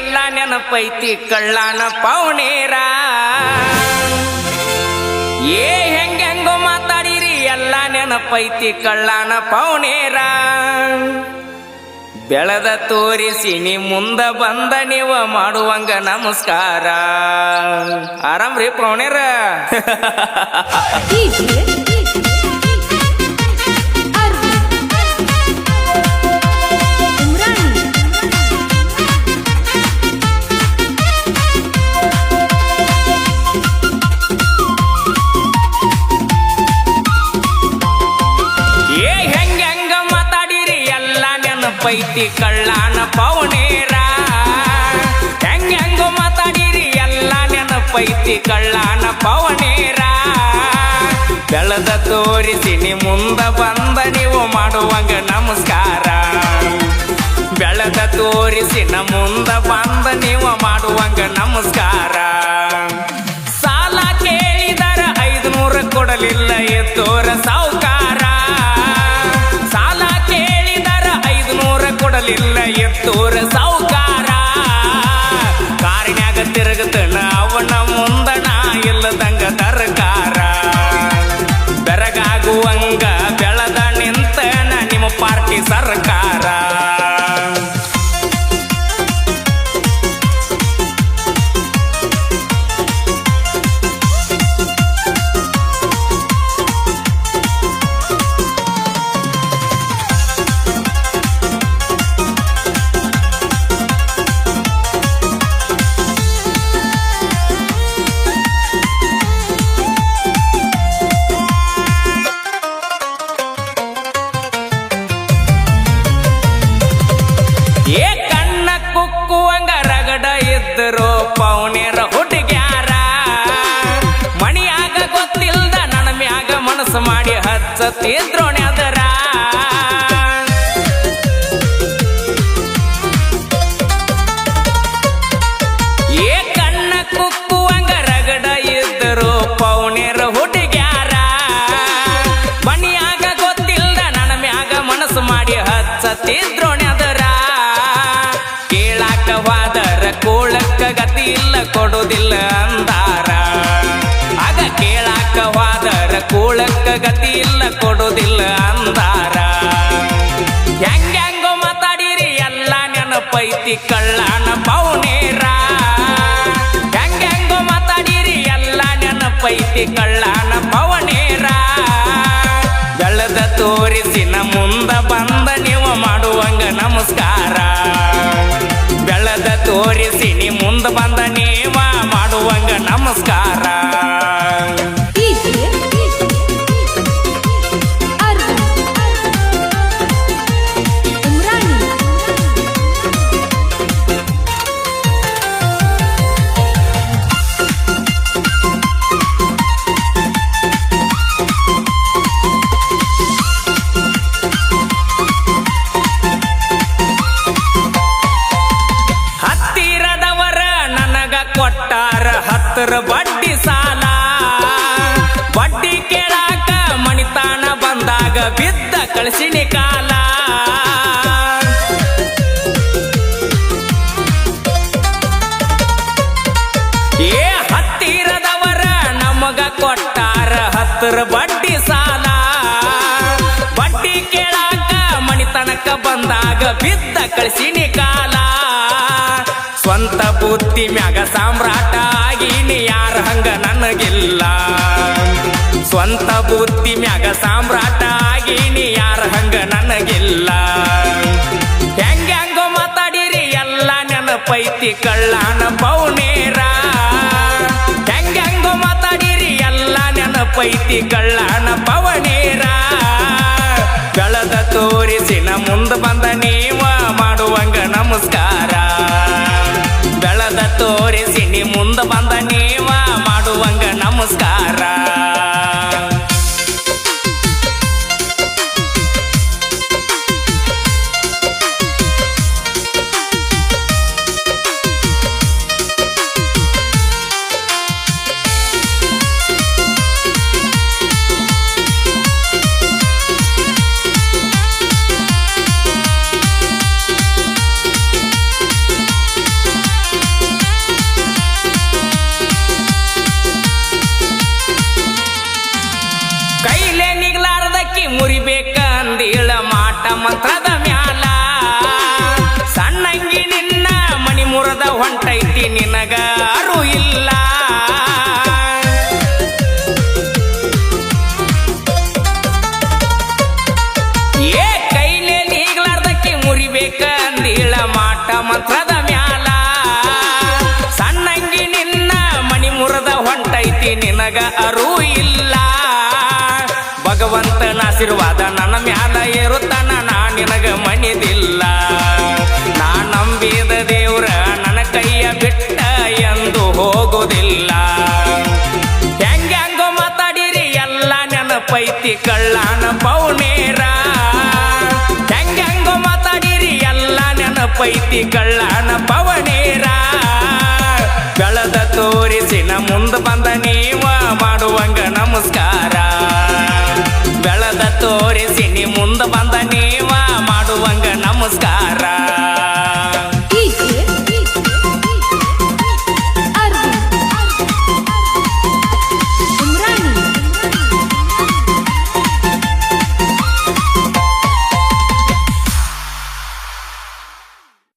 ಎಲ್ಲ ನೆನಪೈತಿ ಕಳ್ಳಾನ ಪೌನೇರ ಹೆಂಗೋ ಮಾತಾಡಿರಿ ಎಲ್ಲ ನೆನಪೈತಿ ಕಳ್ಳಾನ ಪೌನೇರ ಬೆಳೆದ ತೋರಿಸಿ ನೀ ಮುಂದ ಬಂದ ನೀವು ಮಾಡುವಂಗ ನಮಸ್ಕಾರ ಆರಾಮ್ರಿ ಪೌನೇರ ಪೈತಿ ಕಳ್ಳಾನ ಪೌನೇರ ಹೆಂಗೋ ಮಾತಾಡಿರಿ ಎಲ್ಲ ನೆನಪೈತಿ ಕಳ್ಳಾನ ಪೌನೇರ ಬೆಳೆದ ತೋರಿಸಿ ನೀ ಮುಂದ ಬಂದ ನೀವು ಮಾಡುವಂಗ ನಮಸ್ಕಾರ ಬೆಳೆದ ತೋರಿಸಿ ನ ಮುಂದ ಬಂದ ನೀವು ಮಾಡುವಂಗ ನಮಸ್ಕಾರ ಸಾಲ ಕೇಳಿದರ 500 ಕೊಡಲಿಲ್ಲ ಎತ್ತೋರ ಸಾವುಕಾರ ಕೊಡಲಿಲ್ಲ ಎತ್ತೂರ ಸಾವುಕಾರ ಕಾರಿನ್ಯಾಗ ತಿರುಗತನ ಅವನ ಮುಂದಣ ಇಲ್ಲದಂಗ ತರಕಾರ ಬೆರಗಾಗುವಂಗ ಬೆಳೆದ ನಿಂತನ ನಿಮ್ಮ ಪಾರ್ಟಿ ಸರ್ಕಾರ ಕಣ್ಣ ಕುಕ್ಕುವಂಗ ರಗಡ ಇದ್ದರು ಪೌನೇರ ಹುಡುಗ್ಯಾರ ಮಣಿಯಾಗ ಗೊತ್ತಿಲ್ದ ನನ್ನ ಮ್ಯಾಗ ಮನಸ್ಸು ಮಾಡಿ ಹಚ್ಚತಿದ್ರೋಣೆ ಅದರ ಕಣ್ಣ ಕುಕ್ಕುವಂಗ ರಗಡ ಇದ್ದರು ಪೌನೇರ ಹುಡುಗ್ಯಾರ ಮಣಿಯಾಗ ಗೊತ್ತಿಲ್ದ ನನ್ನ ಮ್ಯಾಗ ಮನಸ್ಸು ಮಾಡಿ ಹಚ್ಚತಿದ್ರೋಣೆ ಅದರ ಕೇಳಾಕವಾದರ ಕೋಳಕ್ಕ ಗತಿ ಇಲ್ಲ ಕೊಡುವುದಿಲ್ಲ ಅಂದಾರ ಆಗ ಕೇಳಾಕವಾದರ ಕೋಳಕ್ಕ ಗತಿ ಇಲ್ಲ ಕೊಡುವುದಿಲ್ಲ ಅಂದಾರ ಹೆಂಗೋ ಮಾತಾಡಿರಿ ಎಲ್ಲ ನೆನಪೈತಿ ಕಳ್ಳಾನ ಪೌನೇರ ಹೆಂಗೋ ಮಾತಾಡಿರಿ ಎಲ್ಲ ನೆನಪೈತಿ ಕಳ್ಳಾನ ಪೌನೇರ ಬೆಳೆದ ತೋರಿಸಿ ನ ಮುಂದ ಬಂದ ನೀವು ಮಾಡುವಂಗ ನಮಸ್ಕಾರ ಬೆಳೆದ ತೋರಿಸಿ ನೀ ಮುಂದ ಬಂದ ನೀವ ಮಾಡುವಂಗ ನಮಸ್ಕಾರ ಕೊಟ್ಟಾರ 10 ಬಡ್ಡಿ ಸಾಲ ಬಡ್ಡಿ ಕೇಳಾಕ ಮಣಿತಾನ ಬಂದಾಗ ಬಿದ್ದ ಕಳಿಸಿನಿ ಕಾಲ ಹತ್ತಿರದವರ ನಮಗ ಕೊಟ್ಟಾರ 10 ಬಡ್ಡಿ ಸಾಲ ಬಡ್ಡಿ ಕೇಳಾಕ ಮಣಿತನಕ ಬಂದಾಗ ಬಿದ್ದ ಕಳಿಸಿನಿ ಕಾಲ ಸ್ವಂತ ಬುದ್ಧಿ ಮ್ಯಾಗ ಸಾಮ್ರಾಟ ಆಗೀನಿ ಯಾರ ಹಂಗ ನನಗಿಲ್ಲ ಸ್ವಂತ ಬುದ್ಧಿ ಮ್ಯಾಗ ಸಾಮ್ರಾಟ ಆಗೀನಿ ಯಾರ ಹಂಗ ನನಗಿಲ್ಲ ಹೆಂಗೋ ಮಾತಾಡಿರಿ ಎಲ್ಲ ನೆನಪೈತಿ ಕಳ್ಳಾನ ಪೌನೇರ ಹೆಂಗೋ ಮಾತಾಡಿರಿ ಎಲ್ಲ ನೆನಪೈತಿ ಕಳ್ಳಾನ ಪೌನೇರ ಬೆಳೆದ ತೋರಿಸಿ ನ ಮುಂದ ಬಂದ ನೀವ ಮಾಡುವಂಗ ನಮಸ್ಕಾರ ಬೆಳೆದ ತೋರಿಸಿ ನೀ ಮುಂದ ಬಂದ ನೀವ ಮಾಡುವಂಗ ನಮಸ್ಕಾರ ಗೆಳತಿ ನಿನಗ ಅರು ಇಲ್ಲ. ಭಗವಂತನ ಆಶೀರ್ವಾದ ನನ್ನ ಮ್ಯಾಲ ಇರುತ್ತಾನ, ನಾ ನಿನಗ ಮಣಿದಿಲ್ಲ. ನಾ ನಂಬಿದ ದೇವ್ರ ನನ್ನ ಕೈಯ ಬಿಟ್ಟ ಎಂದು ಹೋಗುವುದಿಲ್ಲ. ಹೆಂಗ್ಯಾಂಗೋ ಮಾತಾಡಿರಿ ಎಲ್ಲ ನೆನಪೈತಿ ಕಳ್ಳಾನ ಪೌನೇರ. ಹೆಂಗ್ಯಾಂಗೋ ಮಾತಾಡಿರಿ ಎಲ್ಲ ನೆನಪೈತಿ ಕಳ್ಳಾನ ಪವನೇರ. ಬೆಳೆದ ತೋರಿಸಿನ ಮುಂದೆ ಬಂದ ನೀವ ಮಾಡುವಂಗ ನಮಸ್ಕಾರ. ಬೆಳೆದ ತೋರಿಸಿ ನೀ ಮುಂದೆ ಬಂದ ನೀವ ಮಾಡುವಂಗ ನಮಸ್ಕಾರ.